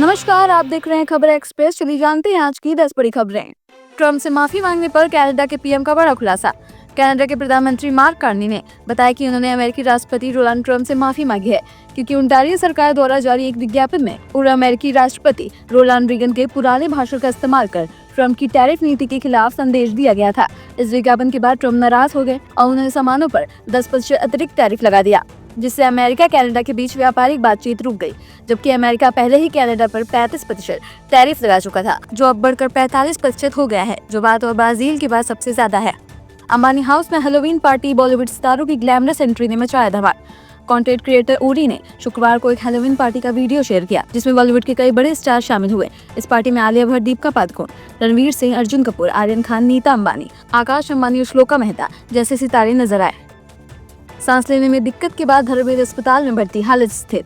नमस्कार, आप देख रहे हैं खबर एक्सप्रेस। चलिए जानते हैं आज की 10 बड़ी खबरें। ट्रंप से माफी मांगने पर कनाडा के पीएम का बड़ा खुलासा। कनाडा के प्रधानमंत्री मार्क कार्नी ने बताया कि उन्होंने अमेरिकी राष्ट्रपति डोनाल्ड ट्रंप से माफी मांगी है क्योंकि ओंटारियो सरकार द्वारा जारी एक विज्ञापन में पूर्व अमेरिकी राष्ट्रपति रोनाल्ड रीगन के पुराने भाषण का इस्तेमाल कर ट्रंप की टैरिफ नीति के खिलाफ संदेश दिया गया था। इस विज्ञापन के बाद ट्रंप नाराज हो गए और उन्होंने सामानों पर 10% अतिरिक्त टैरिफ लगा दिया, जिससे अमेरिका कनाडा के बीच व्यापारिक बातचीत रुक गई। जबकि अमेरिका पहले ही कनाडा पर 35% टैरिफ लगा चुका था, जो अब बढ़कर 45% हो गया है, जो बात और ब्राजील के बाद सबसे ज्यादा है। अंबानी हाउस में हैलोवीन पार्टी, बॉलीवुड सितारों की ग्लैमरस एंट्री ने मचाया धमाल। कंटेंट क्रिएटर उरी ने शुक्रवार को एक हैलोवीन पार्टी का वीडियो शेयर किया, जिसमें बॉलीवुड के कई बड़े स्टार शामिल हुए। इस पार्टी में आलिया भट्ट, दीपिका पादुकोण, रणवीर सिंह, अर्जुन कपूर, आर्यन खान, नीता अंबानी, आकाश अंबानी और श्लोका मेहता जैसे सितारे नजर आए। सांस लेने में दिक्कत के बाद धर्मेंद्र अस्पताल में भर्ती, हालत स्थिर।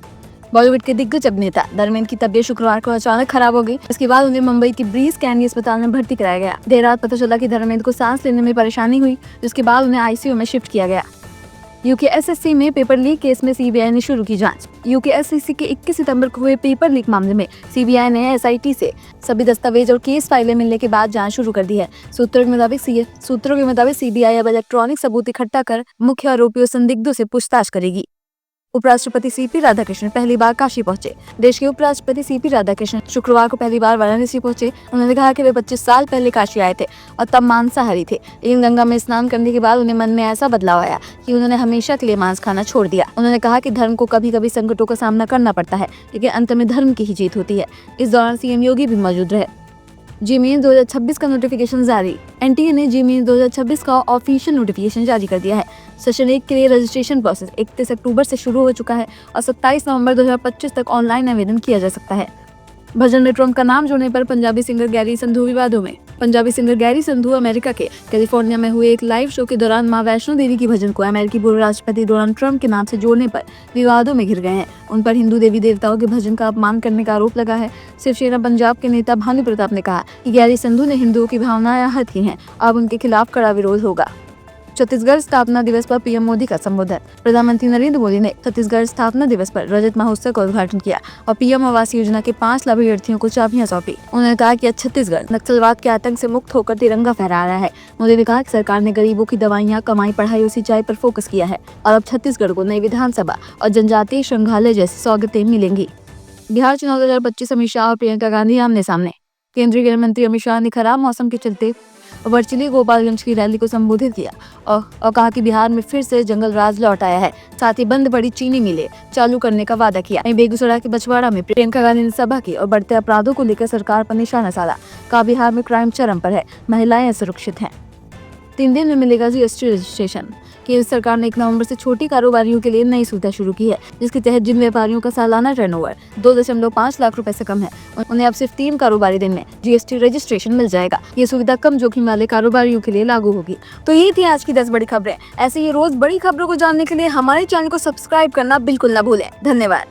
बॉलीवुड के दिग्गज अभिनेता धर्मेंद्र की तबीयत शुक्रवार को अचानक खराब हो गई। इसके बाद उन्हें मुंबई की ब्रीज कैंडी अस्पताल में भर्ती कराया गया। देर रात पता चला कि धर्मेंद्र को सांस लेने में परेशानी हुई, जिसके बाद उन्हें आईसीयू में शिफ्ट किया गया। यूकेएसएससी में पेपर लीक केस में सीबीआई ने शुरू की जांच। यूकेएसएससी के 21 सितंबर को हुए पेपर लीक मामले में सीबीआई ने एसआईटी से सभी दस्तावेज और केस फाइलें मिलने के बाद जांच शुरू कर दी है। सूत्रों के मुताबिक सीबीआई अब इलेक्ट्रॉनिक सबूत इकट्ठा कर मुख्य आरोपियों संदिग्धों से पूछताछ करेगी। उपराष्ट्रपति सीपी राधाकृष्णन पहली बार काशी पहुंचे। देश के उपराष्ट्रपति सीपी राधाकृष्णन शुक्रवार को पहली बार वाराणसी पहुंचे। उन्होंने कहा कि वे 25 साल पहले काशी आए थे और तब मांसाहारी थे, लेकिन गंगा में स्नान करने के बाद उन्हें मन में ऐसा बदलाव आया कि उन्होंने हमेशा के लिए मांस खाना छोड़ दिया। उन्होंने कहा कि धर्म को कभी कभी संकटों का सामना करना पड़ता है, लेकिन अंत में धर्म की ही जीत होती है। इस दौरान सीएम योगी भी मौजूद रहे। जी-मीन्स 2026 का नोटिफिकेशन जारी। एनटीए ने जी-मीन्स 2026 का ऑफिशियल नोटिफिकेशन जारी कर दिया है। सेशन 1 के लिए रजिस्ट्रेशन प्रोसेस 31 अक्टूबर से शुरू हो चुका है और 27 नवंबर 2025 तक ऑनलाइन आवेदन किया जा सकता है। भजन में ट्रंप का नाम जोड़ने पर पंजाबी सिंगर गैरी संधू विवादों में। Punjabi singer Gary Sandhu America के कैलिफोर्निया में हुए एक लाइव शो के दौरान मां वैष्णो देवी की भजन को अमेरिकी पूर्व राष्ट्रपति डोनाल्ड ट्रंप के नाम से जोड़ने पर विवादों में घिर गए हैं। उन पर हिंदू देवी देवताओं के भजन का अपमान करने का आरोप लगा है। शिवसेना पंजाब के नेता भानु प्रताप ने कहा कि गैरी संधू ने हिंदुओं की भावनाएं आहत की हैं, अब उनके खिलाफ कड़ा विरोध होगा। छत्तीसगढ़ स्थापना दिवस पर पीएम मोदी का संबोधन। प्रधानमंत्री नरेंद्र मोदी ने छत्तीसगढ़ स्थापना दिवस पर रजत महोत्सव का उद्घाटन किया और पीएम आवास योजना के 5 लाभार्थियों को चाबियां सौंपी। उन्होंने कहा कि छत्तीसगढ़ नक्सलवाद के आतंक से मुक्त होकर तिरंगा फहरा रहा है। मोदी ने कहा कि सरकार ने गरीबों की दवाइयां, कमाई, पढ़ाई और सिंचाई पर फोकस किया है और अब छत्तीसगढ़ को नई विधानसभा और जनजातीय संग्रहालय जैसी सौगातें मिलेंगी। बिहार चुनाव 2025, अमित शाह और प्रियंका गांधी आमने सामने। केंद्रीय गृह मंत्री अमित शाह ने खराब मौसम के चलते वर्चुअली गोपालगंज की रैली को संबोधित किया और कहा कि बिहार में फिर से जंगल राज लौट आया है। साथ ही बंद पड़ी चीनी मिलें चालू करने का वादा किया। बेगूसराय के बछवाड़ा में प्रियंका गांधी ने सभा की और बढ़ते अपराधों को लेकर सरकार पर निशाना साधा। कहा बिहार में क्राइम चरम पर है, महिलाएं असुरक्षित हैं। 3 दिन में मिलेगा जीएसटी रजिस्ट्रेशन। केंद्र सरकार ने 1 नवंबर से छोटी कारोबारियों के लिए नई सुविधा शुरू की है, जिसके तहत जिन व्यापारियों का सालाना टर्नओवर 2.5 लाख रुपए से कम है, उन्हें अब सिर्फ 3 कारोबारी दिन में जीएसटी रजिस्ट्रेशन मिल जाएगा। ये सुविधा कम जोखिम वाले कारोबारियों के लिए लागू होगी। तो ये थी आज की 10 बड़ी खबरें। ऐसे ही रोज बड़ी खबरों को जानने के लिए हमारे चैनल को सब्सक्राइब करना बिल्कुल न भूलें। धन्यवाद।